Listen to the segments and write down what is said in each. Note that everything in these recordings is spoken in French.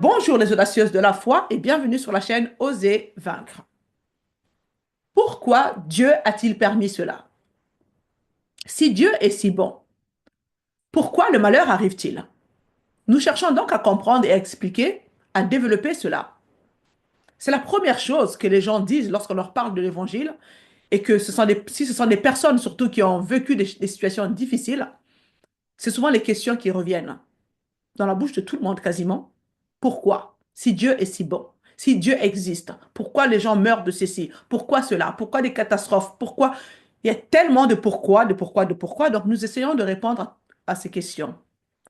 Bonjour les audacieuses de la foi et bienvenue sur la chaîne Oser vaincre. Pourquoi Dieu a-t-il permis cela? Si Dieu est si bon, pourquoi le malheur arrive-t-il? Nous cherchons donc à comprendre et à expliquer, à développer cela. C'est la première chose que les gens disent lorsqu'on leur parle de l'évangile et que si ce sont des personnes surtout qui ont vécu des situations difficiles, c'est souvent les questions qui reviennent dans la bouche de tout le monde quasiment. Pourquoi? Si Dieu est si bon, si Dieu existe, pourquoi les gens meurent de ceci? Pourquoi cela? Pourquoi des catastrophes? Pourquoi? Il y a tellement de pourquoi, de pourquoi, de pourquoi. Donc nous essayons de répondre à ces questions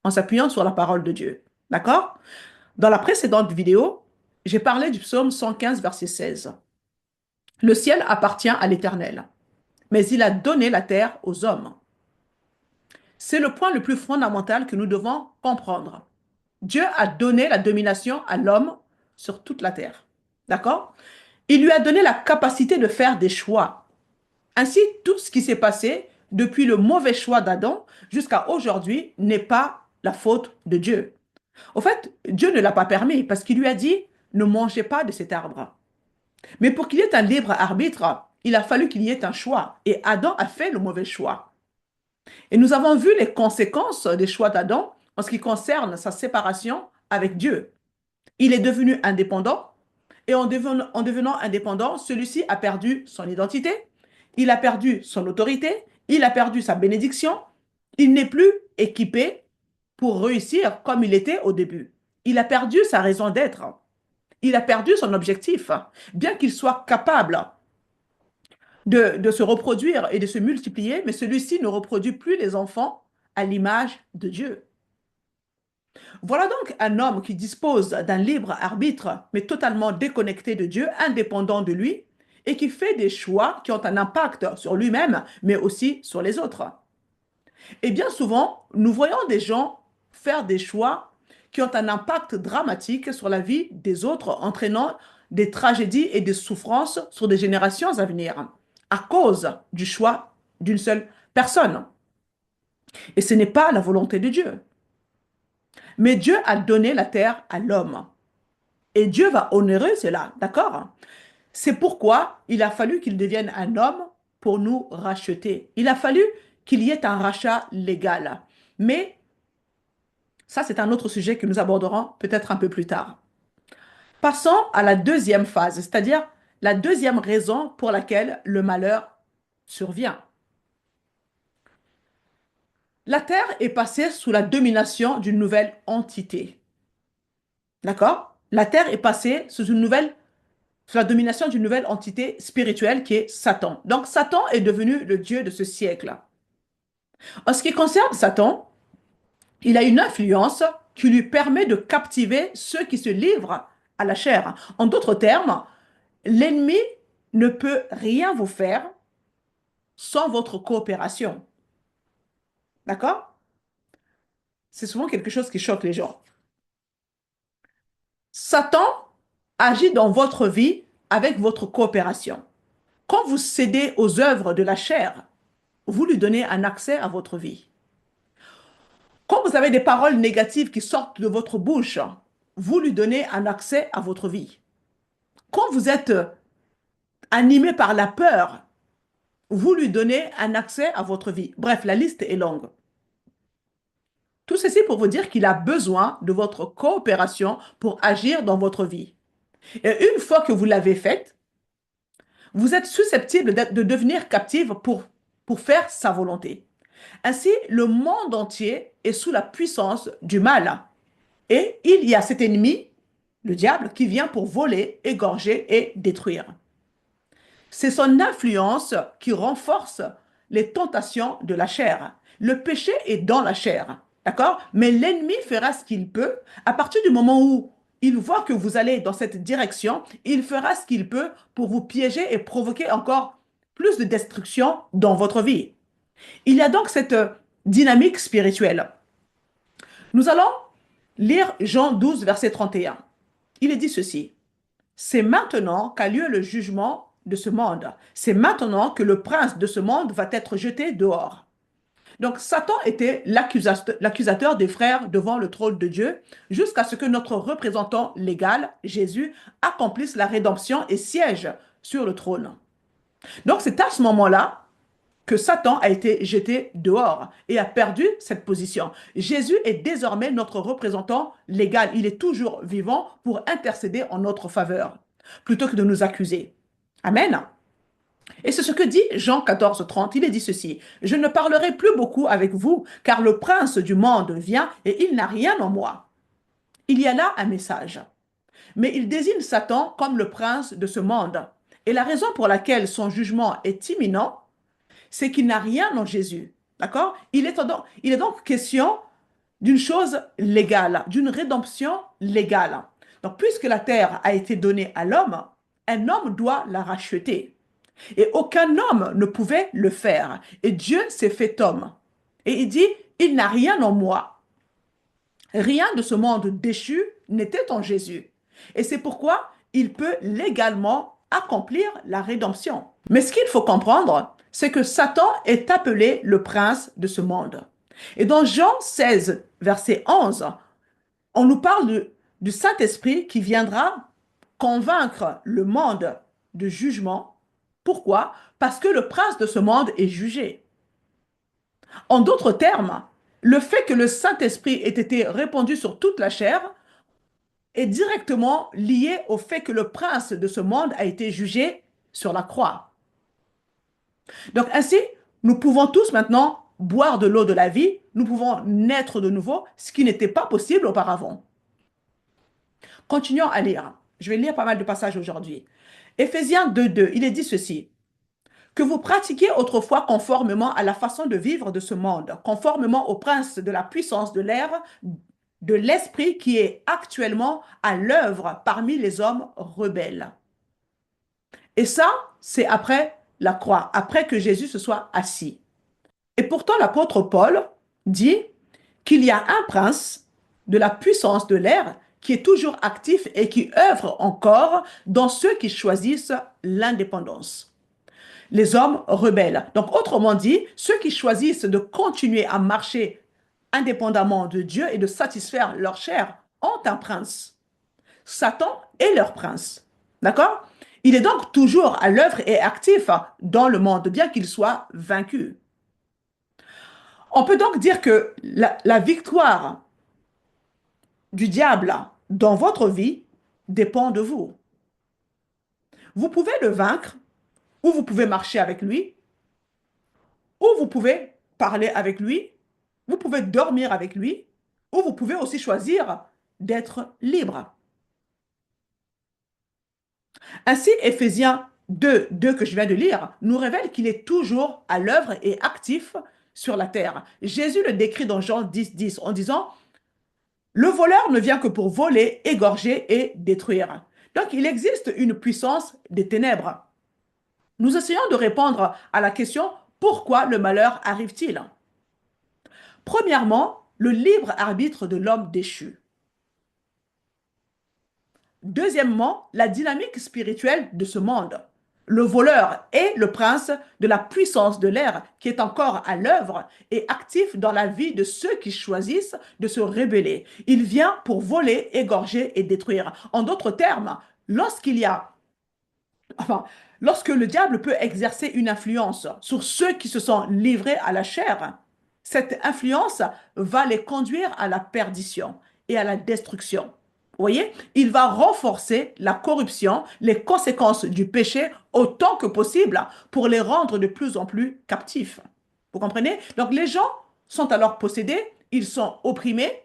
en s'appuyant sur la parole de Dieu. D'accord? Dans la précédente vidéo, j'ai parlé du psaume 115, verset 16. Le ciel appartient à l'Éternel, mais il a donné la terre aux hommes. C'est le point le plus fondamental que nous devons comprendre. Dieu a donné la domination à l'homme sur toute la terre. D'accord? Il lui a donné la capacité de faire des choix. Ainsi, tout ce qui s'est passé depuis le mauvais choix d'Adam jusqu'à aujourd'hui n'est pas la faute de Dieu. Au fait, Dieu ne l'a pas permis parce qu'il lui a dit, ne mangez pas de cet arbre. Mais pour qu'il y ait un libre arbitre, il a fallu qu'il y ait un choix. Et Adam a fait le mauvais choix. Et nous avons vu les conséquences des choix d'Adam en ce qui concerne sa séparation avec Dieu. Il est devenu indépendant et en devenant indépendant, celui-ci a perdu son identité, il a perdu son autorité, il a perdu sa bénédiction, il n'est plus équipé pour réussir comme il était au début. Il a perdu sa raison d'être, il a perdu son objectif, bien qu'il soit capable de se reproduire et de se multiplier, mais celui-ci ne reproduit plus les enfants à l'image de Dieu. Voilà donc un homme qui dispose d'un libre arbitre, mais totalement déconnecté de Dieu, indépendant de lui, et qui fait des choix qui ont un impact sur lui-même, mais aussi sur les autres. Et bien souvent, nous voyons des gens faire des choix qui ont un impact dramatique sur la vie des autres, entraînant des tragédies et des souffrances sur des générations à venir, à cause du choix d'une seule personne. Et ce n'est pas la volonté de Dieu. Mais Dieu a donné la terre à l'homme. Et Dieu va honorer cela, d'accord? C'est pourquoi il a fallu qu'il devienne un homme pour nous racheter. Il a fallu qu'il y ait un rachat légal. Mais ça, c'est un autre sujet que nous aborderons peut-être un peu plus tard. Passons à la deuxième phase, c'est-à-dire la deuxième raison pour laquelle le malheur survient. La Terre est passée sous la domination d'une nouvelle entité. D'accord? La Terre est passée sous la domination d'une nouvelle entité spirituelle qui est Satan. Donc Satan est devenu le Dieu de ce siècle. En ce qui concerne Satan, il a une influence qui lui permet de captiver ceux qui se livrent à la chair. En d'autres termes, l'ennemi ne peut rien vous faire sans votre coopération. D'accord? C'est souvent quelque chose qui choque les gens. Satan agit dans votre vie avec votre coopération. Quand vous cédez aux œuvres de la chair, vous lui donnez un accès à votre vie. Quand vous avez des paroles négatives qui sortent de votre bouche, vous lui donnez un accès à votre vie. Quand vous êtes animé par la peur, vous lui donnez un accès à votre vie. Bref, la liste est longue. Tout ceci pour vous dire qu'il a besoin de votre coopération pour agir dans votre vie. Et une fois que vous l'avez faite, vous êtes susceptible de devenir captive pour faire sa volonté. Ainsi, le monde entier est sous la puissance du mal. Et il y a cet ennemi, le diable, qui vient pour voler, égorger et détruire. C'est son influence qui renforce les tentations de la chair. Le péché est dans la chair, d'accord? Mais l'ennemi fera ce qu'il peut. À partir du moment où il voit que vous allez dans cette direction, il fera ce qu'il peut pour vous piéger et provoquer encore plus de destruction dans votre vie. Il y a donc cette dynamique spirituelle. Nous allons lire Jean 12, verset 31. Il est dit ceci. C'est maintenant qu'a lieu le jugement de ce monde. C'est maintenant que le prince de ce monde va être jeté dehors. Donc, Satan était l'accusateur des frères devant le trône de Dieu jusqu'à ce que notre représentant légal, Jésus, accomplisse la rédemption et siège sur le trône. Donc, c'est à ce moment-là que Satan a été jeté dehors et a perdu cette position. Jésus est désormais notre représentant légal. Il est toujours vivant pour intercéder en notre faveur, plutôt que de nous accuser. Amen. Et c'est ce que dit Jean 14:30. Il est dit ceci: Je ne parlerai plus beaucoup avec vous, car le prince du monde vient et il n'a rien en moi. Il y a là un message. Mais il désigne Satan comme le prince de ce monde. Et la raison pour laquelle son jugement est imminent, c'est qu'il n'a rien en Jésus. D'accord? Il est donc question d'une chose légale, d'une rédemption légale. Donc, puisque la terre a été donnée à l'homme, un homme doit la racheter. Et aucun homme ne pouvait le faire. Et Dieu s'est fait homme. Et il dit, il n'a rien en moi. Rien de ce monde déchu n'était en Jésus. Et c'est pourquoi il peut légalement accomplir la rédemption. Mais ce qu'il faut comprendre, c'est que Satan est appelé le prince de ce monde. Et dans Jean 16, verset 11, on nous parle du Saint-Esprit qui viendra convaincre le monde de jugement. Pourquoi? Parce que le prince de ce monde est jugé. En d'autres termes, le fait que le Saint-Esprit ait été répandu sur toute la chair est directement lié au fait que le prince de ce monde a été jugé sur la croix. Donc ainsi, nous pouvons tous maintenant boire de l'eau de la vie, nous pouvons naître de nouveau, ce qui n'était pas possible auparavant. Continuons à lire. Je vais lire pas mal de passages aujourd'hui. Éphésiens 2:2, il est dit ceci: que vous pratiquiez autrefois conformément à la façon de vivre de ce monde, conformément au prince de la puissance de l'air, de l'esprit qui est actuellement à l'œuvre parmi les hommes rebelles. Et ça, c'est après la croix, après que Jésus se soit assis. Et pourtant, l'apôtre Paul dit qu'il y a un prince de la puissance de l'air qui est toujours actif et qui œuvre encore dans ceux qui choisissent l'indépendance. Les hommes rebelles. Donc, autrement dit, ceux qui choisissent de continuer à marcher indépendamment de Dieu et de satisfaire leur chair ont un prince. Satan est leur prince. D'accord? Il est donc toujours à l'œuvre et actif dans le monde, bien qu'il soit vaincu. On peut donc dire que la victoire du diable dans votre vie dépend de vous. Vous pouvez le vaincre, ou vous pouvez marcher avec lui, ou vous pouvez parler avec lui, vous pouvez dormir avec lui, ou vous pouvez aussi choisir d'être libre. Ainsi, Éphésiens 2:2 que je viens de lire, nous révèle qu'il est toujours à l'œuvre et actif sur la terre. Jésus le décrit dans Jean 10:10 en disant: le voleur ne vient que pour voler, égorger et détruire. Donc, il existe une puissance des ténèbres. Nous essayons de répondre à la question: pourquoi le malheur arrive-t-il? Premièrement, le libre arbitre de l'homme déchu. Deuxièmement, la dynamique spirituelle de ce monde. Le voleur est le prince de la puissance de l'air qui est encore à l'œuvre et actif dans la vie de ceux qui choisissent de se rebeller. Il vient pour voler, égorger et détruire. En d'autres termes, enfin, lorsque le diable peut exercer une influence sur ceux qui se sont livrés à la chair, cette influence va les conduire à la perdition et à la destruction. Vous voyez, il va renforcer la corruption, les conséquences du péché autant que possible pour les rendre de plus en plus captifs. Vous comprenez? Donc les gens sont alors possédés, ils sont opprimés.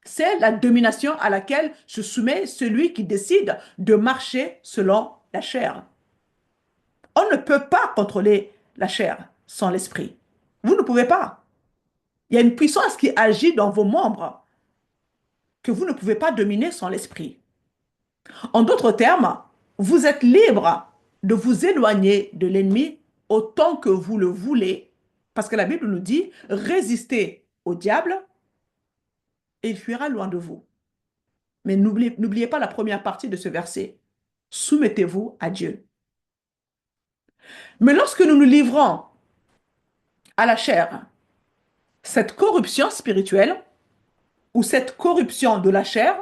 C'est la domination à laquelle se soumet celui qui décide de marcher selon la chair. On ne peut pas contrôler la chair sans l'esprit. Vous ne pouvez pas. Il y a une puissance qui agit dans vos membres que vous ne pouvez pas dominer sans l'esprit. En d'autres termes, vous êtes libre de vous éloigner de l'ennemi autant que vous le voulez, parce que la Bible nous dit: résistez au diable et il fuira loin de vous. Mais n'oubliez pas la première partie de ce verset: soumettez-vous à Dieu. Mais lorsque nous nous livrons à la chair, Cette corruption spirituelle ou cette corruption de la chair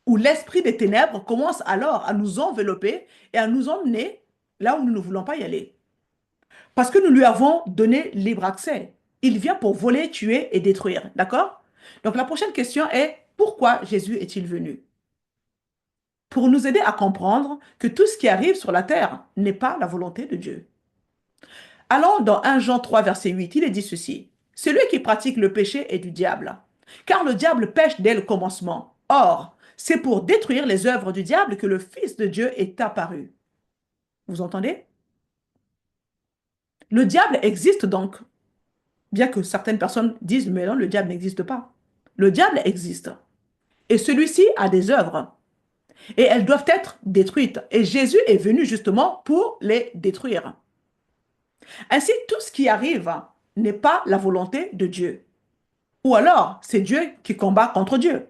où l'esprit des ténèbres commence alors à nous envelopper et à nous emmener là où nous ne voulons pas y aller. Parce que nous lui avons donné libre accès. Il vient pour voler, tuer et détruire. D'accord? Donc la prochaine question est, pourquoi Jésus est-il venu? Pour nous aider à comprendre que tout ce qui arrive sur la terre n'est pas la volonté de Dieu. Allons dans 1 Jean 3, verset 8, il est dit ceci. Celui qui pratique le péché est du diable, car le diable pêche dès le commencement. Or, c'est pour détruire les œuvres du diable que le Fils de Dieu est apparu. Vous entendez? Le diable existe donc, bien que certaines personnes disent, mais non, le diable n'existe pas. Le diable existe. Et celui-ci a des œuvres. Et elles doivent être détruites. Et Jésus est venu justement pour les détruire. Ainsi, tout ce qui arrive n'est pas la volonté de Dieu. Ou alors, c'est Dieu qui combat contre Dieu.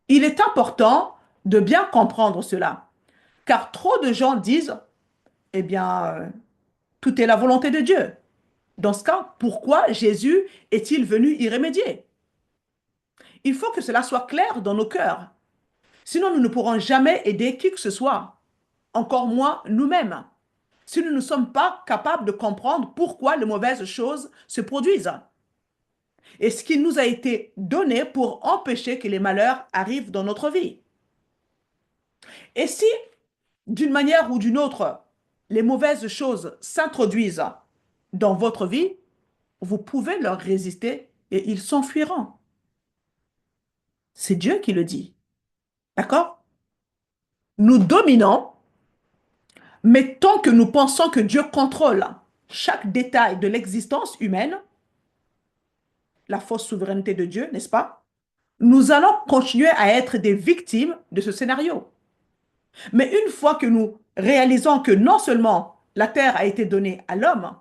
Il est important de bien comprendre cela, car trop de gens disent, eh bien, tout est la volonté de Dieu. Dans ce cas, pourquoi Jésus est-il venu y remédier? Il faut que cela soit clair dans nos cœurs. Sinon, nous ne pourrons jamais aider qui que ce soit, encore moins nous-mêmes, si nous ne sommes pas capables de comprendre pourquoi les mauvaises choses se produisent et ce qui nous a été donné pour empêcher que les malheurs arrivent dans notre vie. Et si, d'une manière ou d'une autre, les mauvaises choses s'introduisent dans votre vie, vous pouvez leur résister et ils s'enfuiront. C'est Dieu qui le dit. D'accord? Nous dominons, mais tant que nous pensons que Dieu contrôle chaque détail de l'existence humaine, la fausse souveraineté de Dieu, n'est-ce pas? Nous allons continuer à être des victimes de ce scénario. Mais une fois que nous réalisons que non seulement la terre a été donnée à l'homme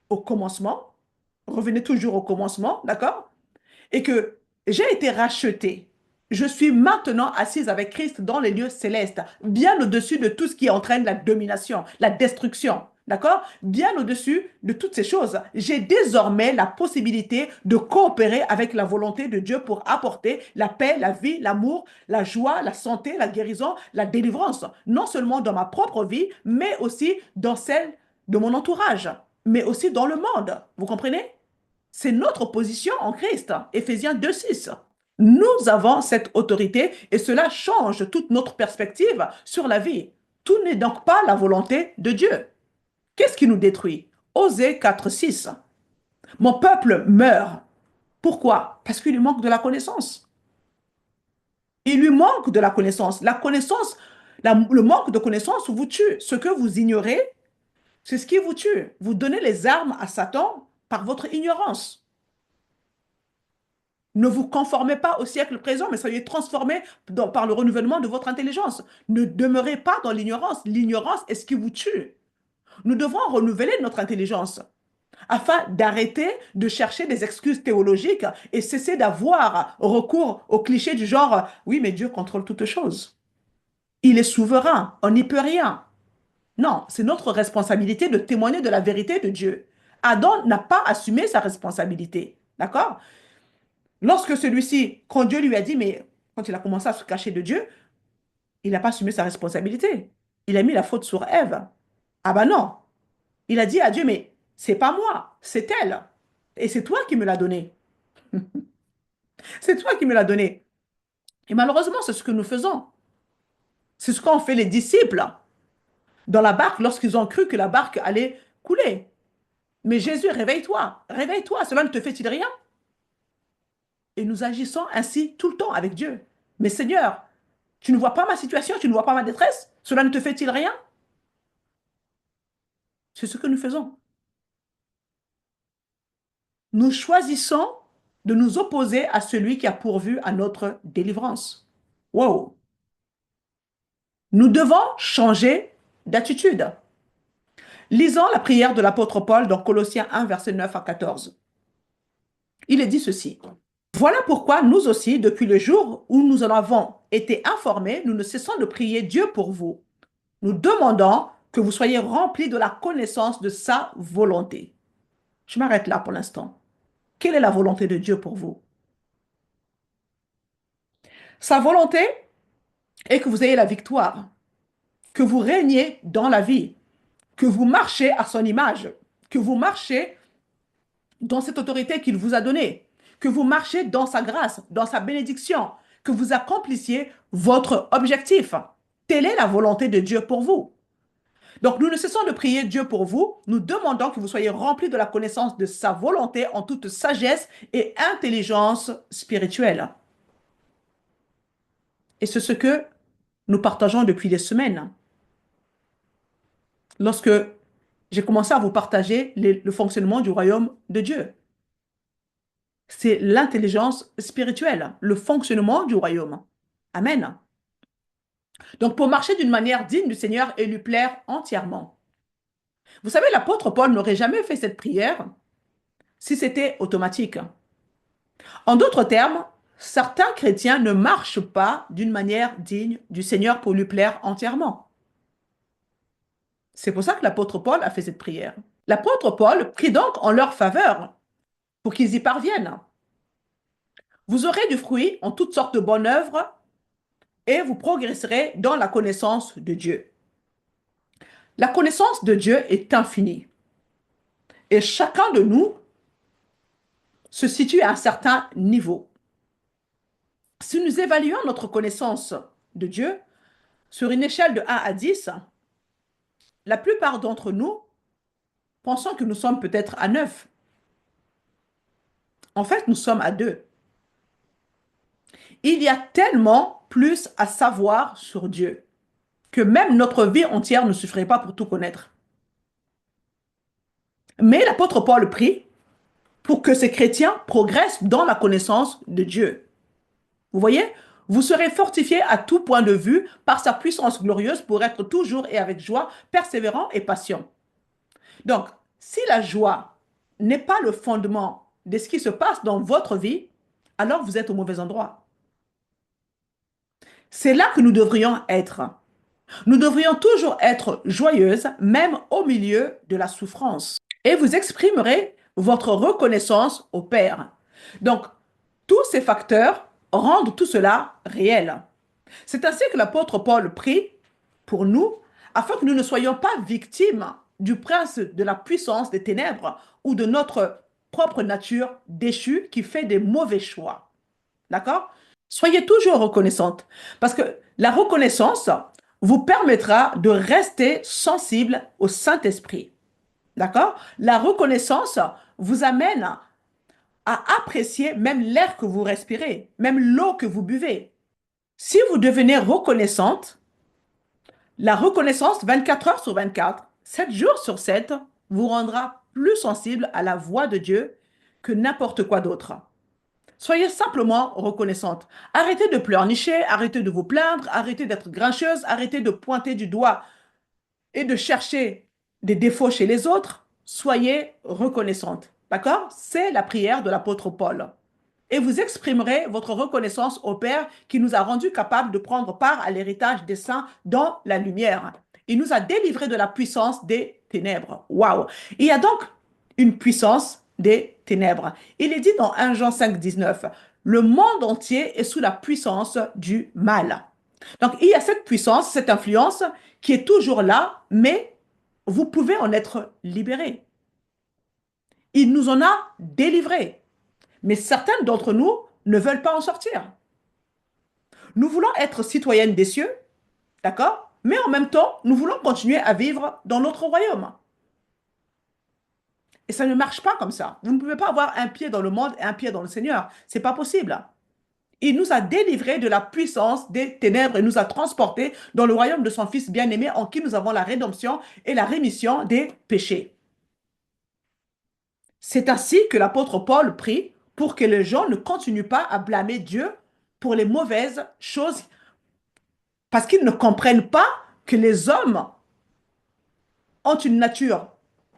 au commencement, revenez toujours au commencement, d'accord? Et que j'ai été racheté. Je suis maintenant assise avec Christ dans les lieux célestes, bien au-dessus de tout ce qui entraîne la domination, la destruction. D'accord? Bien au-dessus de toutes ces choses. J'ai désormais la possibilité de coopérer avec la volonté de Dieu pour apporter la paix, la vie, l'amour, la joie, la santé, la guérison, la délivrance. Non seulement dans ma propre vie, mais aussi dans celle de mon entourage, mais aussi dans le monde. Vous comprenez? C'est notre position en Christ. Éphésiens 2,6. Nous avons cette autorité et cela change toute notre perspective sur la vie. Tout n'est donc pas la volonté de Dieu. Qu'est-ce qui nous détruit? Osée 4,6. Mon peuple meurt. Pourquoi? Parce qu'il lui manque de la connaissance. Il lui manque de la connaissance. La connaissance, le manque de connaissance vous tue. Ce que vous ignorez, c'est ce qui vous tue. Vous donnez les armes à Satan par votre ignorance. Ne vous conformez pas au siècle présent, mais soyez transformés par le renouvellement de votre intelligence. Ne demeurez pas dans l'ignorance. L'ignorance est ce qui vous tue. Nous devons renouveler notre intelligence afin d'arrêter de chercher des excuses théologiques et cesser d'avoir recours aux clichés du genre «Oui, mais Dieu contrôle toutes choses. Il est souverain, on n'y peut rien». Non, c'est notre responsabilité de témoigner de la vérité de Dieu. Adam n'a pas assumé sa responsabilité. D'accord? Lorsque celui-ci, quand Dieu lui a dit, mais quand il a commencé à se cacher de Dieu, il n'a pas assumé sa responsabilité. Il a mis la faute sur Ève. Ah ben non. Il a dit à Dieu, mais c'est pas moi, c'est elle. Et c'est toi qui me l'as donné. C'est toi qui me l'as donné. Et malheureusement, c'est ce que nous faisons. C'est ce qu'ont fait les disciples dans la barque lorsqu'ils ont cru que la barque allait couler. Mais Jésus, réveille-toi, réveille-toi, cela ne te fait-il rien? Et nous agissons ainsi tout le temps avec Dieu. Mais Seigneur, tu ne vois pas ma situation, tu ne vois pas ma détresse? Cela ne te fait-il rien? C'est ce que nous faisons. Nous choisissons de nous opposer à celui qui a pourvu à notre délivrance. Wow! Nous devons changer d'attitude. Lisons la prière de l'apôtre Paul dans Colossiens 1, verset 9 à 14. Il est dit ceci. Voilà pourquoi nous aussi, depuis le jour où nous en avons été informés, nous ne cessons de prier Dieu pour vous. Nous demandons que vous soyez remplis de la connaissance de sa volonté. Je m'arrête là pour l'instant. Quelle est la volonté de Dieu pour vous? Sa volonté est que vous ayez la victoire, que vous régniez dans la vie, que vous marchez à son image, que vous marchez dans cette autorité qu'il vous a donnée, que vous marchez dans sa grâce, dans sa bénédiction, que vous accomplissiez votre objectif. Telle est la volonté de Dieu pour vous. Donc, nous ne cessons de prier Dieu pour vous. Nous demandons que vous soyez remplis de la connaissance de sa volonté en toute sagesse et intelligence spirituelle. Et c'est ce que nous partageons depuis des semaines. Lorsque j'ai commencé à vous partager le fonctionnement du royaume de Dieu. C'est l'intelligence spirituelle, le fonctionnement du royaume. Amen. Donc, pour marcher d'une manière digne du Seigneur et lui plaire entièrement. Vous savez, l'apôtre Paul n'aurait jamais fait cette prière si c'était automatique. En d'autres termes, certains chrétiens ne marchent pas d'une manière digne du Seigneur pour lui plaire entièrement. C'est pour ça que l'apôtre Paul a fait cette prière. L'apôtre Paul prie donc en leur faveur pour qu'ils y parviennent. Vous aurez du fruit en toutes sortes de bonnes œuvres et vous progresserez dans la connaissance de Dieu. La connaissance de Dieu est infinie et chacun de nous se situe à un certain niveau. Si nous évaluons notre connaissance de Dieu sur une échelle de 1 à 10, la plupart d'entre nous pensons que nous sommes peut-être à 9. En fait, nous sommes à 2. Il y a tellement plus à savoir sur Dieu que même notre vie entière ne suffirait pas pour tout connaître. Mais l'apôtre Paul prie pour que ces chrétiens progressent dans la connaissance de Dieu. Vous voyez, vous serez fortifiés à tout point de vue par sa puissance glorieuse pour être toujours et avec joie, persévérant et patient. Donc, si la joie n'est pas le fondement de ce qui se passe dans votre vie, alors vous êtes au mauvais endroit. C'est là que nous devrions être. Nous devrions toujours être joyeuses, même au milieu de la souffrance. Et vous exprimerez votre reconnaissance au Père. Donc, tous ces facteurs rendent tout cela réel. C'est ainsi que l'apôtre Paul prie pour nous, afin que nous ne soyons pas victimes du prince de la puissance des ténèbres ou de notre propre nature déchue qui fait des mauvais choix. D'accord? Soyez toujours reconnaissante, parce que la reconnaissance vous permettra de rester sensible au Saint-Esprit. D'accord? La reconnaissance vous amène à apprécier même l'air que vous respirez, même l'eau que vous buvez. Si vous devenez reconnaissante, la reconnaissance 24 heures sur 24, 7 jours sur 7, vous rendra plus sensible à la voix de Dieu que n'importe quoi d'autre. Soyez simplement reconnaissante. Arrêtez de pleurnicher, arrêtez de vous plaindre, arrêtez d'être grincheuse, arrêtez de pointer du doigt et de chercher des défauts chez les autres. Soyez reconnaissante. D'accord? C'est la prière de l'apôtre Paul. Et vous exprimerez votre reconnaissance au Père qui nous a rendus capables de prendre part à l'héritage des saints dans la lumière. Il nous a délivrés de la puissance des ténèbres. Waouh! Il y a donc une puissance des ténèbres. Il est dit dans 1 Jean 5, 19, le monde entier est sous la puissance du mal. Donc il y a cette puissance, cette influence qui est toujours là, mais vous pouvez en être libérés. Il nous en a délivrés. Mais certaines d'entre nous ne veulent pas en sortir. Nous voulons être citoyennes des cieux, d'accord? Mais en même temps, nous voulons continuer à vivre dans notre royaume. Et ça ne marche pas comme ça. Vous ne pouvez pas avoir un pied dans le monde et un pied dans le Seigneur. C'est pas possible. Il nous a délivrés de la puissance des ténèbres et nous a transportés dans le royaume de son Fils bien-aimé en qui nous avons la rédemption et la rémission des péchés. C'est ainsi que l'apôtre Paul prie pour que les gens ne continuent pas à blâmer Dieu pour les mauvaises choses parce qu'ils ne comprennent pas que les hommes ont une nature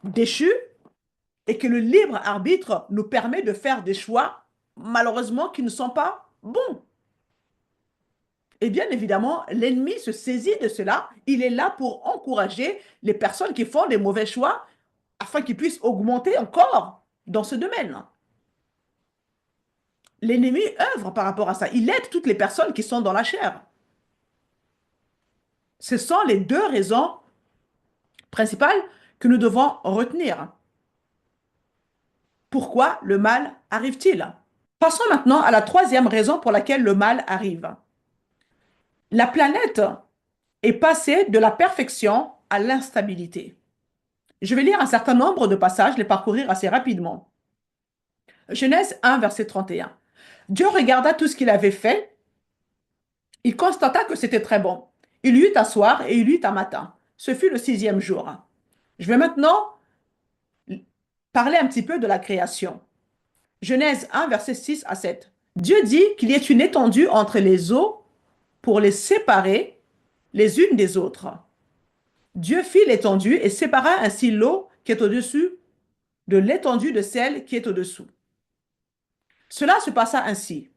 déchue et que le libre arbitre nous permet de faire des choix, malheureusement, qui ne sont pas bons. Et bien évidemment, l'ennemi se saisit de cela. Il est là pour encourager les personnes qui font des mauvais choix afin qu'il puisse augmenter encore dans ce domaine. L'ennemi œuvre par rapport à ça. Il aide toutes les personnes qui sont dans la chair. Ce sont les deux raisons principales que nous devons retenir. Pourquoi le mal arrive-t-il? Passons maintenant à la troisième raison pour laquelle le mal arrive. La planète est passée de la perfection à l'instabilité. Je vais lire un certain nombre de passages, les parcourir assez rapidement. Genèse 1, verset 31. Dieu regarda tout ce qu'il avait fait. Il constata que c'était très bon. Il y eut un soir et il y eut un matin. Ce fut le sixième jour. Je vais maintenant parler un petit peu de la création. Genèse 1, verset 6 à 7. Dieu dit qu'il y ait une étendue entre les eaux pour les séparer les unes des autres. Dieu fit l'étendue et sépara ainsi l'eau qui est au-dessus de l'étendue de celle qui est au-dessous. Cela se passa ainsi.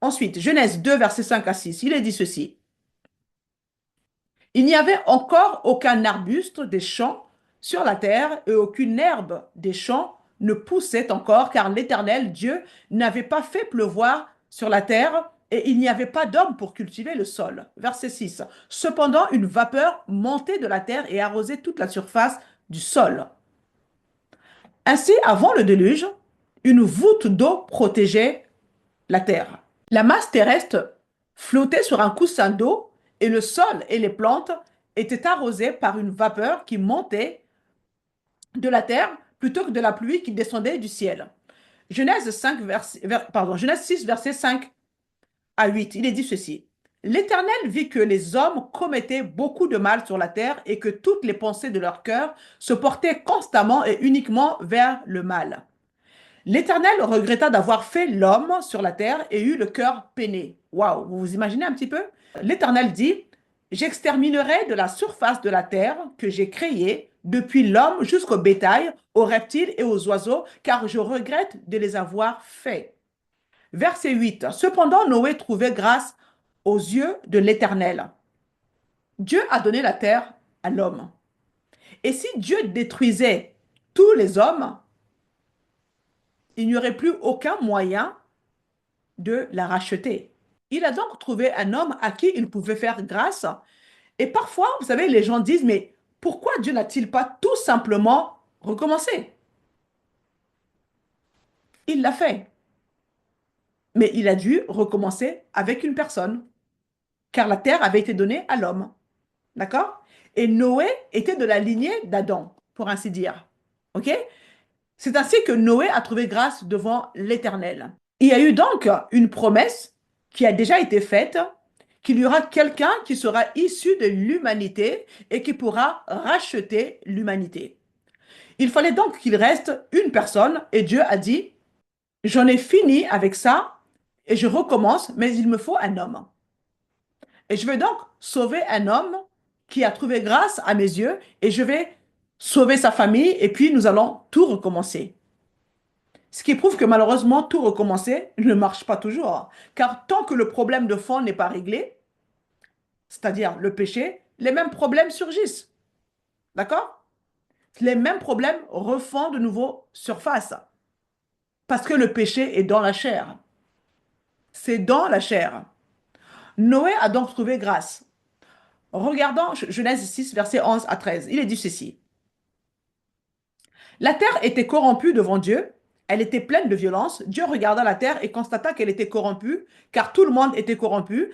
Ensuite, Genèse 2, verset 5 à 6, il est dit ceci. Il n'y avait encore aucun arbuste des champs sur la terre et aucune herbe des champs ne poussait encore, car l'Éternel Dieu n'avait pas fait pleuvoir sur la terre et il n'y avait pas d'homme pour cultiver le sol. Verset 6. Cependant, une vapeur montait de la terre et arrosait toute la surface du sol. Ainsi, avant le déluge, une voûte d'eau protégeait la terre. La masse terrestre flottait sur un coussin d'eau et le sol et les plantes étaient arrosés par une vapeur qui montait de la terre plutôt que de la pluie qui descendait du ciel. Genèse 6, verset 5 à 8, il est dit ceci. L'Éternel vit que les hommes commettaient beaucoup de mal sur la terre et que toutes les pensées de leur cœur se portaient constamment et uniquement vers le mal. L'Éternel regretta d'avoir fait l'homme sur la terre et eut le cœur peiné. Waouh, vous vous imaginez un petit peu? L'Éternel dit, j'exterminerai de la surface de la terre que j'ai créée, depuis l'homme jusqu'au bétail, aux reptiles et aux oiseaux, car je regrette de les avoir faits. Verset 8. Cependant, Noé trouvait grâce aux yeux de l'Éternel. Dieu a donné la terre à l'homme. Et si Dieu détruisait tous les hommes, il n'y aurait plus aucun moyen de la racheter. Il a donc trouvé un homme à qui il pouvait faire grâce. Et parfois, vous savez, les gens disent, mais pourquoi Dieu n'a-t-il pas tout simplement recommencé? Il l'a fait. Mais il a dû recommencer avec une personne, car la terre avait été donnée à l'homme. D'accord? Et Noé était de la lignée d'Adam, pour ainsi dire. OK? C'est ainsi que Noé a trouvé grâce devant l'Éternel. Il y a eu donc une promesse qui a déjà été faite, qu'il y aura quelqu'un qui sera issu de l'humanité et qui pourra racheter l'humanité. Il fallait donc qu'il reste une personne et Dieu a dit, j'en ai fini avec ça et je recommence, mais il me faut un homme. Et je vais donc sauver un homme qui a trouvé grâce à mes yeux et je vais sauver sa famille et puis nous allons tout recommencer. Ce qui prouve que malheureusement, tout recommencer ne marche pas toujours. Car tant que le problème de fond n'est pas réglé, c'est-à-dire le péché, les mêmes problèmes surgissent. D'accord? Les mêmes problèmes refont de nouveau surface. Parce que le péché est dans la chair. C'est dans la chair. Noé a donc trouvé grâce. Regardons Genèse 6, verset 11 à 13. Il est dit ceci. La terre était corrompue devant Dieu, elle était pleine de violence. Dieu regarda la terre et constata qu'elle était corrompue, car tout le monde était corrompu,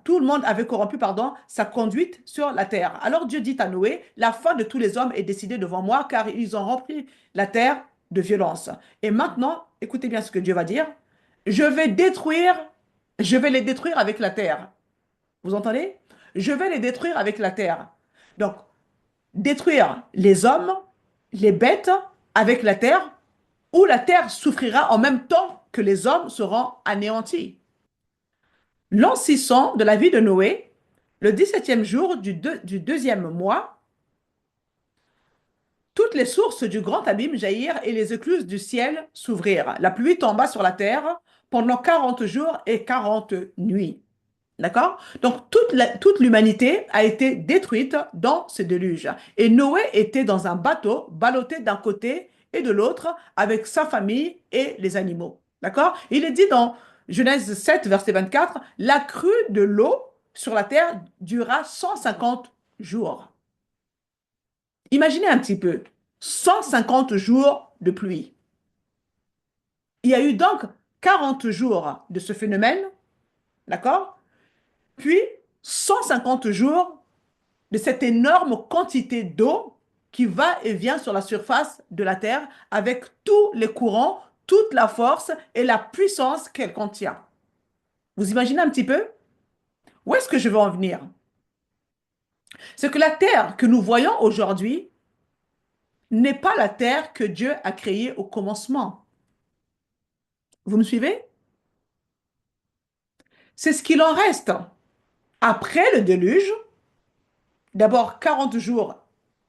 tout le monde avait corrompu, sa conduite sur la terre. Alors Dieu dit à Noé, la fin de tous les hommes est décidée devant moi, car ils ont rempli la terre de violence. Et maintenant, écoutez bien ce que Dieu va dire, je vais les détruire avec la terre. Vous entendez? Je vais les détruire avec la terre. Donc, détruire les hommes, les bêtes avec la terre, où la terre souffrira en même temps que les hommes seront anéantis. L'an 600 de la vie de Noé, le 17e jour du deuxième mois, toutes les sources du grand abîme jaillirent et les écluses du ciel s'ouvrirent. La pluie tomba sur la terre pendant 40 jours et 40 nuits. D'accord? Donc, toute l'humanité a été détruite dans ce déluge. Et Noé était dans un bateau, ballotté d'un côté et de l'autre, avec sa famille et les animaux. D'accord? Il est dit dans Genèse 7, verset 24, la crue de l'eau sur la terre dura 150 jours. Imaginez un petit peu, 150 jours de pluie. Il y a eu donc 40 jours de ce phénomène, d'accord? Puis 150 jours de cette énorme quantité d'eau qui va et vient sur la surface de la Terre avec tous les courants, toute la force et la puissance qu'elle contient. Vous imaginez un petit peu? Où est-ce que je veux en venir? C'est que la Terre que nous voyons aujourd'hui n'est pas la Terre que Dieu a créée au commencement. Vous me suivez? C'est ce qu'il en reste. Après le déluge, d'abord 40 jours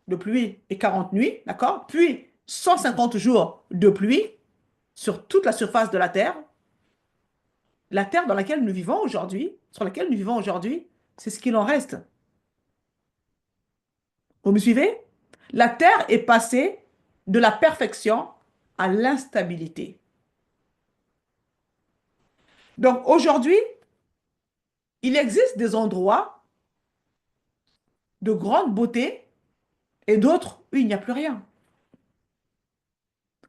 de pluie et 40 nuits, d'accord? Puis 150 jours de pluie sur toute la surface de la terre dans laquelle nous vivons aujourd'hui, sur laquelle nous vivons aujourd'hui, c'est ce qu'il en reste. Vous me suivez? La terre est passée de la perfection à l'instabilité. Donc aujourd'hui, il existe des endroits de grande beauté et d'autres où il n'y a plus rien.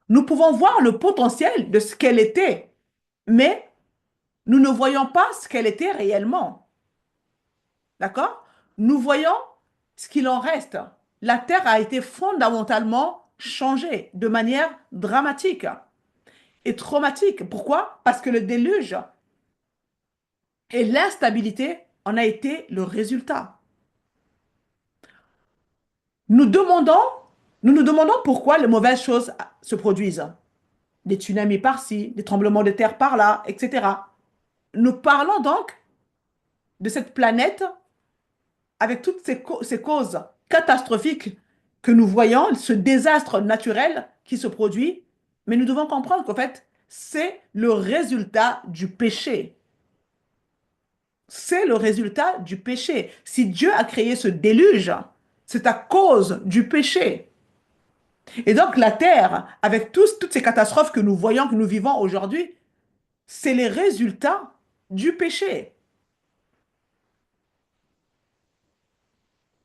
Nous pouvons voir le potentiel de ce qu'elle était, mais nous ne voyons pas ce qu'elle était réellement. D'accord? Nous voyons ce qu'il en reste. La Terre a été fondamentalement changée de manière dramatique et traumatique. Pourquoi? Parce que le déluge et l'instabilité en a été le résultat. Nous demandons, nous nous demandons pourquoi les mauvaises choses se produisent. Des tsunamis par-ci, des tremblements de terre par-là, etc. Nous parlons donc de cette planète avec toutes ces causes catastrophiques que nous voyons, ce désastre naturel qui se produit, mais nous devons comprendre qu'en fait, c'est le résultat du péché. C'est le résultat du péché. Si Dieu a créé ce déluge, c'est à cause du péché. Et donc la terre, avec toutes ces catastrophes que nous voyons, que nous vivons aujourd'hui, c'est les résultats du péché.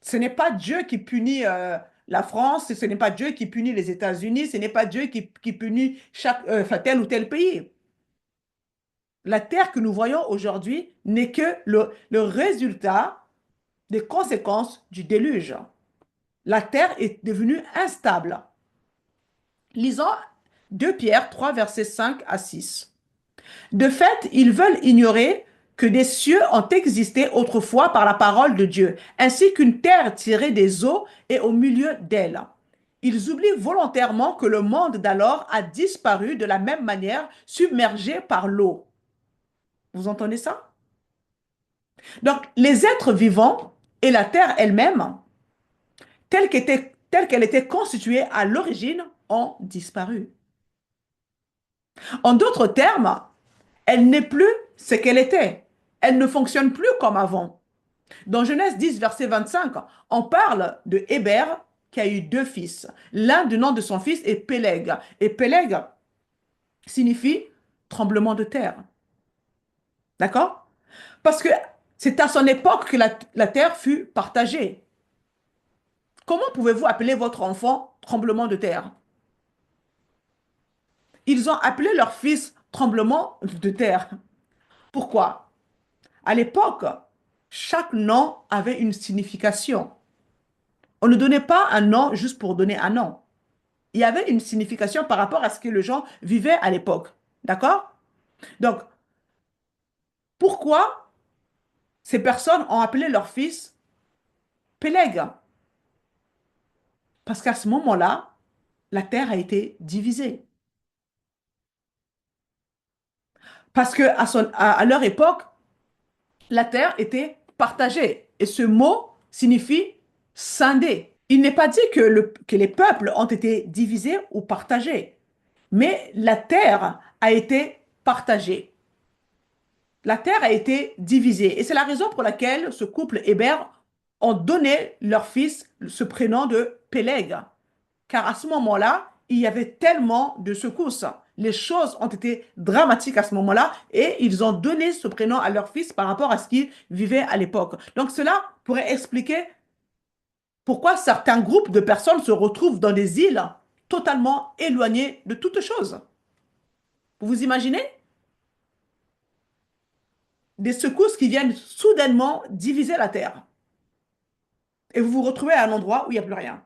Ce n'est pas Dieu qui punit la France, ce n'est pas Dieu qui punit les États-Unis, ce n'est pas Dieu qui punit enfin, tel ou tel pays. La terre que nous voyons aujourd'hui n'est que le résultat des conséquences du déluge. La terre est devenue instable. Lisons 2 Pierre 3, versets 5 à 6. De fait, ils veulent ignorer que des cieux ont existé autrefois par la parole de Dieu, ainsi qu'une terre tirée des eaux et au milieu d'elle. Ils oublient volontairement que le monde d'alors a disparu de la même manière, submergé par l'eau. Vous entendez ça? Donc, les êtres vivants et la terre elle-même, telle qu'elle était constituée à l'origine, ont disparu. En d'autres termes, elle n'est plus ce qu'elle était. Elle ne fonctionne plus comme avant. Dans Genèse 10, verset 25, on parle de Héber qui a eu 2 fils. L'un du nom de son fils est Péleg. Et Péleg signifie tremblement de terre. D'accord? Parce que c'est à son époque que la terre fut partagée. Comment pouvez-vous appeler votre enfant tremblement de terre? Ils ont appelé leur fils tremblement de terre. Pourquoi? À l'époque, chaque nom avait une signification. On ne donnait pas un nom juste pour donner un nom. Il y avait une signification par rapport à ce que les gens vivaient à l'époque. D'accord? Donc, pourquoi ces personnes ont appelé leur fils Péleg? Parce qu'à ce moment-là, la terre a été divisée. Parce que à leur époque, la terre était partagée. Et ce mot signifie scinder. Il n'est pas dit que les peuples ont été divisés ou partagés, mais la terre a été partagée. La terre a été divisée. Et c'est la raison pour laquelle ce couple Hébert ont donné leur fils ce prénom de Péleg. Car à ce moment-là, il y avait tellement de secousses. Les choses ont été dramatiques à ce moment-là et ils ont donné ce prénom à leur fils par rapport à ce qu'ils vivaient à l'époque. Donc cela pourrait expliquer pourquoi certains groupes de personnes se retrouvent dans des îles totalement éloignées de toute chose. Vous vous imaginez? Des secousses qui viennent soudainement diviser la terre. Et vous vous retrouvez à un endroit où il n'y a plus rien.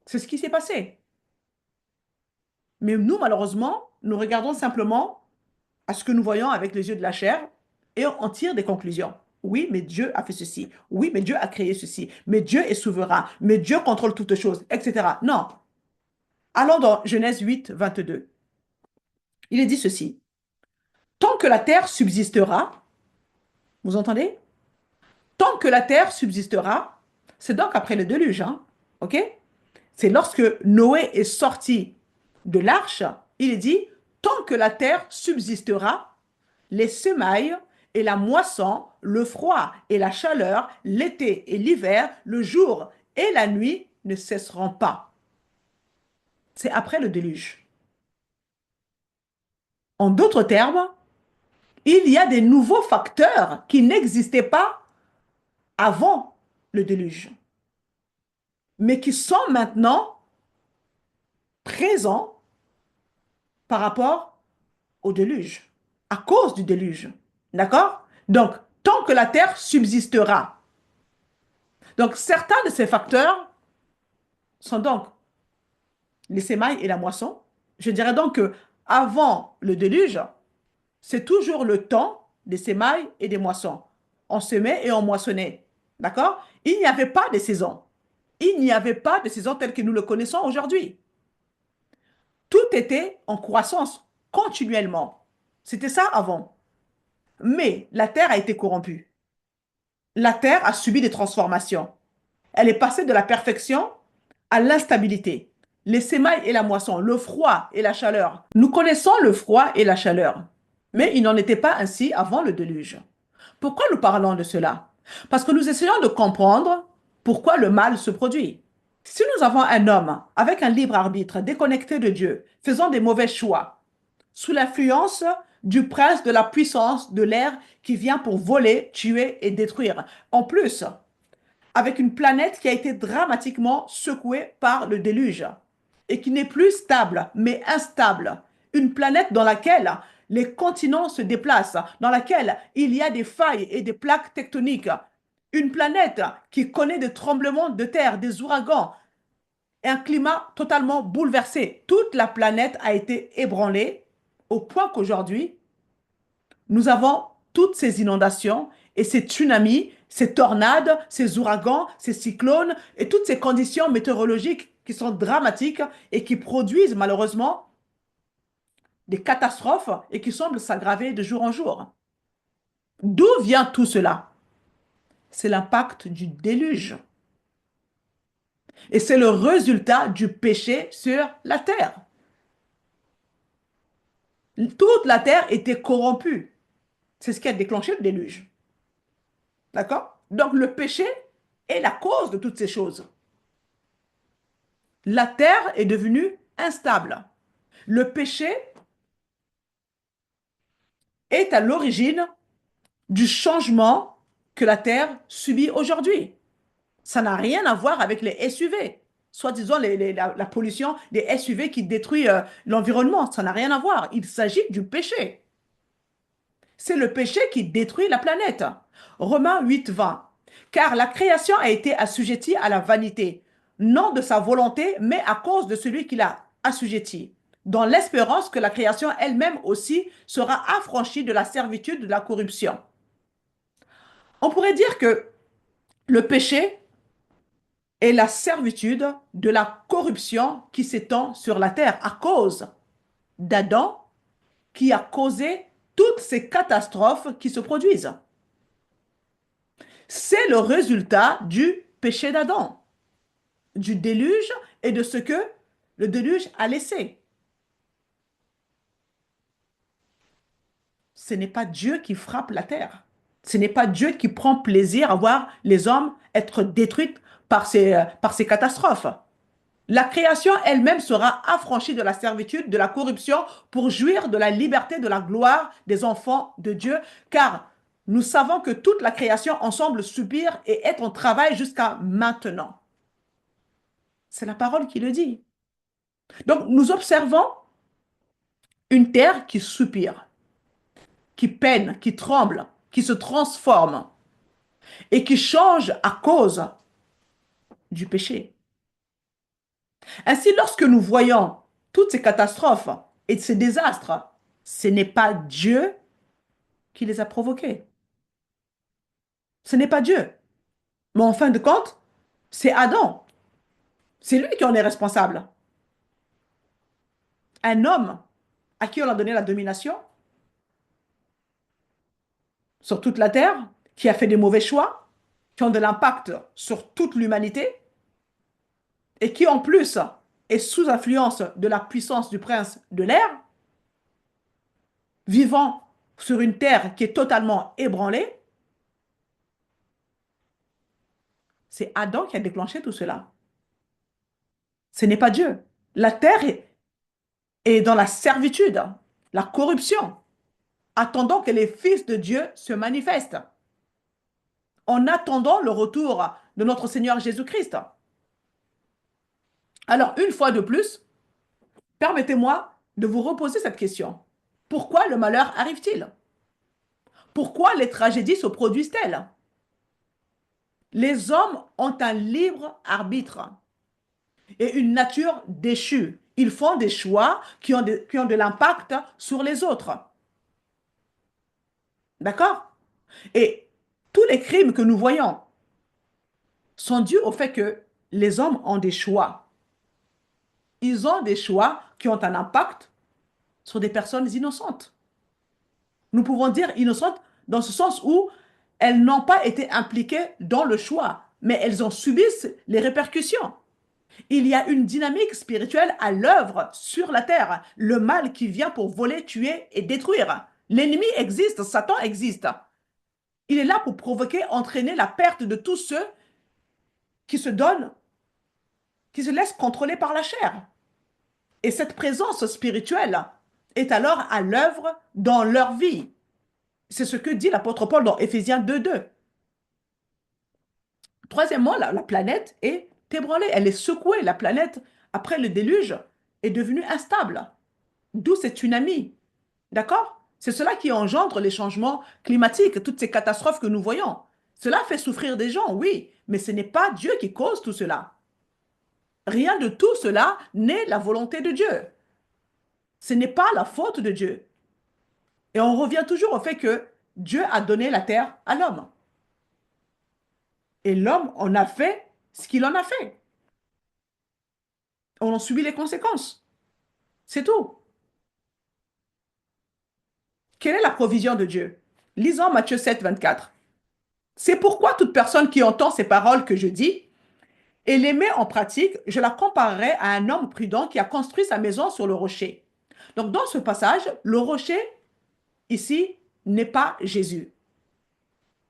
C'est ce qui s'est passé. Mais nous, malheureusement, nous regardons simplement à ce que nous voyons avec les yeux de la chair et on tire des conclusions. Oui, mais Dieu a fait ceci. Oui, mais Dieu a créé ceci. Mais Dieu est souverain. Mais Dieu contrôle toutes choses, etc. Non. Allons dans Genèse 8, 22. Il est dit ceci. Tant que la terre subsistera, vous entendez? Tant que la terre subsistera, c'est donc après le déluge, hein? OK? C'est lorsque Noé est sorti de l'arche, il est dit, tant que la terre subsistera, les semailles et la moisson, le froid et la chaleur, l'été et l'hiver, le jour et la nuit ne cesseront pas. C'est après le déluge. En d'autres termes, il y a des nouveaux facteurs qui n'existaient pas avant le déluge, mais qui sont maintenant présents par rapport au déluge, à cause du déluge. D'accord? Donc, tant que la terre subsistera. Donc, certains de ces facteurs sont donc les semailles et la moisson. Je dirais donc que avant le déluge, c'est toujours le temps des semailles et des moissons. On semait et on moissonnait. D'accord? Il n'y avait pas de saison. Il n'y avait pas de saison telle que nous le connaissons aujourd'hui. Tout était en croissance continuellement. C'était ça avant. Mais la terre a été corrompue. La terre a subi des transformations. Elle est passée de la perfection à l'instabilité. Les semailles et la moisson, le froid et la chaleur. Nous connaissons le froid et la chaleur, mais il n'en était pas ainsi avant le déluge. Pourquoi nous parlons de cela? Parce que nous essayons de comprendre pourquoi le mal se produit. Si nous avons un homme avec un libre arbitre déconnecté de Dieu, faisant des mauvais choix, sous l'influence du prince de la puissance de l'air qui vient pour voler, tuer et détruire. En plus, avec une planète qui a été dramatiquement secouée par le déluge et qui n'est plus stable, mais instable. Une planète dans laquelle les continents se déplacent, dans laquelle il y a des failles et des plaques tectoniques. Une planète qui connaît des tremblements de terre, des ouragans, et un climat totalement bouleversé. Toute la planète a été ébranlée au point qu'aujourd'hui, nous avons toutes ces inondations et ces tsunamis, ces tornades, ces ouragans, ces cyclones et toutes ces conditions météorologiques qui sont dramatiques et qui produisent malheureusement des catastrophes et qui semblent s'aggraver de jour en jour. D'où vient tout cela? C'est l'impact du déluge. Et c'est le résultat du péché sur la terre. Toute la terre était corrompue. C'est ce qui a déclenché le déluge. D'accord? Donc le péché est la cause de toutes ces choses. La terre est devenue instable. Le péché est à l'origine du changement que la terre subit aujourd'hui. Ça n'a rien à voir avec les SUV. Soi-disant la pollution des SUV qui détruit l'environnement. Ça n'a rien à voir. Il s'agit du péché. C'est le péché qui détruit la planète. Romains 8, 20. Car la création a été assujettie à la vanité, non de sa volonté, mais à cause de celui qui l'a assujettie, dans l'espérance que la création elle-même aussi sera affranchie de la servitude de la corruption. On pourrait dire que le péché est la servitude de la corruption qui s'étend sur la terre à cause d'Adam qui a causé toutes ces catastrophes qui se produisent. C'est le résultat du péché d'Adam, du déluge et de ce que le déluge a laissé. ce n'est pas Dieu qui frappe la terre. Ce n'est pas Dieu qui prend plaisir à voir les hommes être détruits par ces catastrophes. La création elle-même sera affranchie de la servitude, de la corruption, pour jouir de la liberté, de la gloire des enfants de Dieu, car nous savons que toute la création ensemble subir et être en travail jusqu'à maintenant. C'est la parole qui le dit. Donc nous observons une terre qui soupire, qui peine, qui tremble, qui se transforme et qui change à cause du péché. Ainsi, lorsque nous voyons toutes ces catastrophes et ces désastres, ce n'est pas Dieu qui les a provoqués. Ce n'est pas Dieu. Mais en fin de compte, c'est Adam. C'est lui qui en est responsable. Un homme à qui on a donné la domination sur toute la terre, qui a fait des mauvais choix, qui ont de l'impact sur toute l'humanité et qui en plus est sous influence de la puissance du prince de l'air, vivant sur une terre qui est totalement ébranlée, c'est Adam qui a déclenché tout cela. Ce n'est pas Dieu. La terre est dans la servitude, la corruption, attendant que les fils de Dieu se manifestent, en attendant le retour de notre Seigneur Jésus-Christ. Alors, une fois de plus, permettez-moi de vous reposer cette question. Pourquoi le malheur arrive-t-il? Pourquoi les tragédies se produisent-elles? Les hommes ont un libre arbitre et une nature déchue. Ils font des choix qui ont de l'impact sur les autres. D'accord? Et tous les crimes que nous voyons sont dus au fait que les hommes ont des choix. Ils ont des choix qui ont un impact sur des personnes innocentes. Nous pouvons dire innocentes dans ce sens où elles n'ont pas été impliquées dans le choix, mais elles en subissent les répercussions. Il y a une dynamique spirituelle à l'œuvre sur la terre, le mal qui vient pour voler, tuer et détruire. L'ennemi existe, Satan existe. Il est là pour provoquer, entraîner la perte de tous ceux qui se donnent, qui se laissent contrôler par la chair. Et cette présence spirituelle est alors à l'œuvre dans leur vie. C'est ce que dit l'apôtre Paul dans Éphésiens 2:2. Troisièmement, la planète est ébranlée, elle est secouée. La planète, après le déluge, est devenue instable. D'où cette tsunami. D'accord? C'est cela qui engendre les changements climatiques, toutes ces catastrophes que nous voyons. Cela fait souffrir des gens, oui, mais ce n'est pas Dieu qui cause tout cela. Rien de tout cela n'est la volonté de Dieu. Ce n'est pas la faute de Dieu. Et on revient toujours au fait que Dieu a donné la terre à l'homme. Et l'homme en a fait ce qu'il en a fait. On en subit les conséquences. C'est tout. Quelle est la provision de Dieu? Lisons Matthieu 7:24. C'est pourquoi toute personne qui entend ces paroles que je dis et les met en pratique, je la comparerai à un homme prudent qui a construit sa maison sur le rocher. Donc dans ce passage, le rocher, ici, n'est pas Jésus.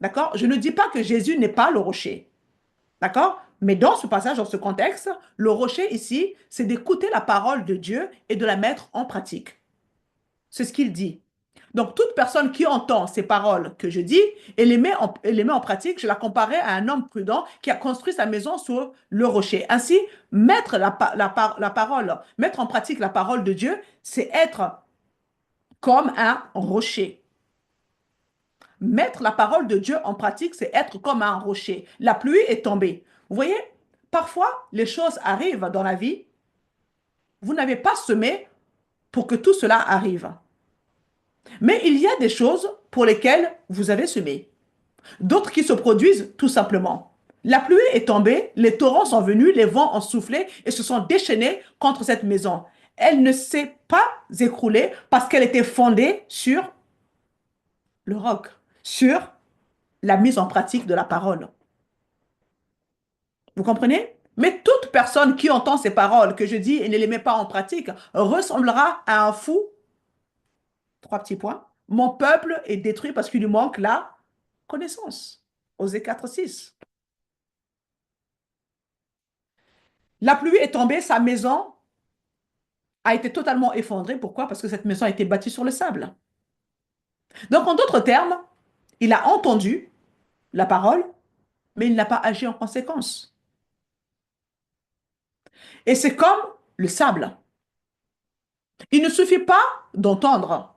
D'accord? Je ne dis pas que Jésus n'est pas le rocher. D'accord? Mais dans ce passage, dans ce contexte, le rocher ici, c'est d'écouter la parole de Dieu et de la mettre en pratique. C'est ce qu'il dit. Donc, toute personne qui entend ces paroles que je dis et les met en pratique, je la comparais à un homme prudent qui a construit sa maison sur le rocher. Ainsi, mettre la parole, mettre en pratique la parole de Dieu, c'est être comme un rocher. Mettre la parole de Dieu en pratique, c'est être comme un rocher. La pluie est tombée. Vous voyez, parfois, les choses arrivent dans la vie. Vous n'avez pas semé pour que tout cela arrive. Mais il y a des choses pour lesquelles vous avez semé. D'autres qui se produisent tout simplement. La pluie est tombée, les torrents sont venus, les vents ont soufflé et se sont déchaînés contre cette maison. Elle ne s'est pas écroulée parce qu'elle était fondée sur le roc, sur la mise en pratique de la parole. Vous comprenez? Mais toute personne qui entend ces paroles que je dis et ne les met pas en pratique ressemblera à un fou, trois petits points, Mon peuple est détruit parce qu'il lui manque la connaissance. Osée 4:6. La pluie est tombée, sa maison a été totalement effondrée. Pourquoi? Parce que cette maison a été bâtie sur le sable. Donc, en d'autres termes, il a entendu la parole, mais il n'a pas agi en conséquence. Et c'est comme le sable. Il ne suffit pas d'entendre.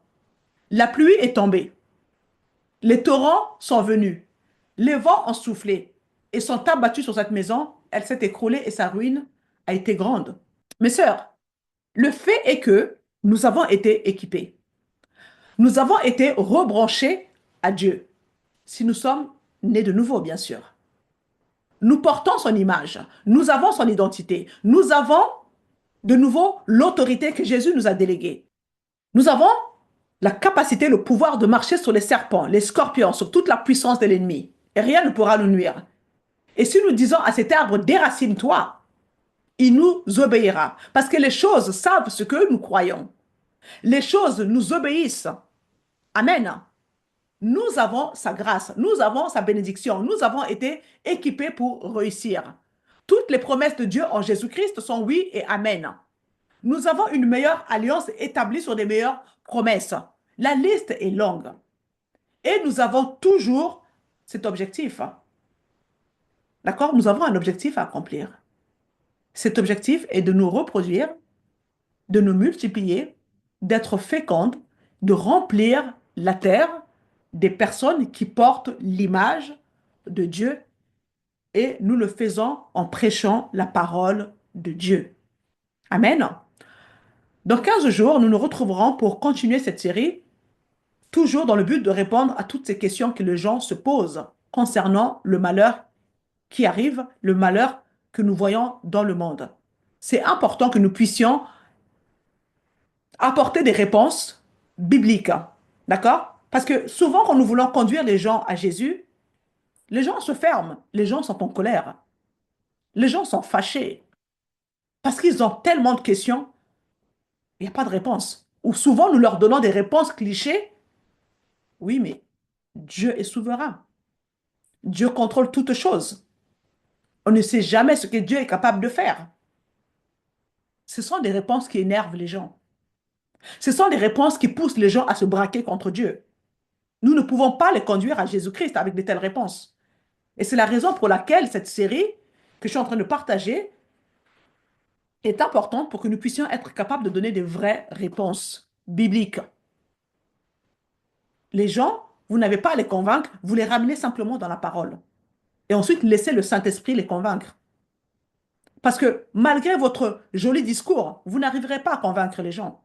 La pluie est tombée. Les torrents sont venus. Les vents ont soufflé et sont abattus sur cette maison. Elle s'est écroulée et sa ruine a été grande. Mes sœurs, le fait est que nous avons été équipés. Nous avons été rebranchés à Dieu. Si nous sommes nés de nouveau, bien sûr. Nous portons son image. Nous avons son identité. Nous avons de nouveau l'autorité que Jésus nous a déléguée. Nous avons la capacité, le pouvoir de marcher sur les serpents, les scorpions, sur toute la puissance de l'ennemi. Et rien ne pourra nous nuire. Et si nous disons à cet arbre, déracine-toi, il nous obéira. Parce que les choses savent ce que nous croyons. Les choses nous obéissent. Amen. Nous avons sa grâce, nous avons sa bénédiction, nous avons été équipés pour réussir. Toutes les promesses de Dieu en Jésus-Christ sont oui et amen. Nous avons une meilleure alliance établie sur des meilleures promesses. La liste est longue. Et nous avons toujours cet objectif. D'accord? Nous avons un objectif à accomplir. Cet objectif est de nous reproduire, de nous multiplier, d'être fécondes, de remplir la terre des personnes qui portent l'image de Dieu et nous le faisons en prêchant la parole de Dieu. Amen. Dans 15 jours, nous nous retrouverons pour continuer cette série, toujours dans le but de répondre à toutes ces questions que les gens se posent concernant le malheur qui arrive, le malheur que nous voyons dans le monde. C'est important que nous puissions apporter des réponses bibliques. D'accord? Parce que souvent, quand nous voulons conduire les gens à Jésus, les gens se ferment, les gens sont en colère, les gens sont fâchés parce qu'ils ont tellement de questions, il n'y a pas de réponse. Ou souvent, nous leur donnons des réponses clichés. Oui, mais Dieu est souverain. Dieu contrôle toutes choses. On ne sait jamais ce que Dieu est capable de faire. Ce sont des réponses qui énervent les gens. Ce sont des réponses qui poussent les gens à se braquer contre Dieu. Nous ne pouvons pas les conduire à Jésus-Christ avec de telles réponses. Et c'est la raison pour laquelle cette série que je suis en train de partager est importante pour que nous puissions être capables de donner des vraies réponses bibliques. Les gens, vous n'avez pas à les convaincre, vous les ramenez simplement dans la parole. Et ensuite, laissez le Saint-Esprit les convaincre. Parce que malgré votre joli discours, vous n'arriverez pas à convaincre les gens.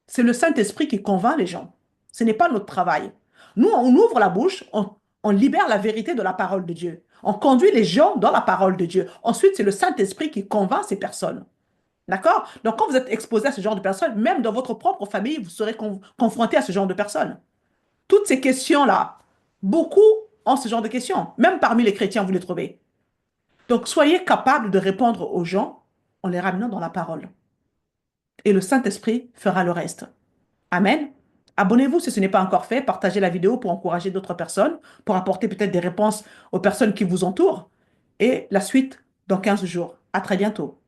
C'est le Saint-Esprit qui convainc les gens. Ce n'est pas notre travail. Nous, on ouvre la bouche, on libère la vérité de la parole de Dieu. On conduit les gens dans la parole de Dieu. Ensuite, c'est le Saint-Esprit qui convainc ces personnes. D'accord? Donc, quand vous êtes exposé à ce genre de personnes, même dans votre propre famille, vous serez confronté à ce genre de personnes. Toutes ces questions-là, beaucoup ont ce genre de questions. Même parmi les chrétiens, vous les trouvez. Donc, soyez capables de répondre aux gens en les ramenant dans la parole. Et le Saint-Esprit fera le reste. Amen. Abonnez-vous si ce n'est pas encore fait. Partagez la vidéo pour encourager d'autres personnes, pour apporter peut-être des réponses aux personnes qui vous entourent. Et la suite dans 15 jours. À très bientôt.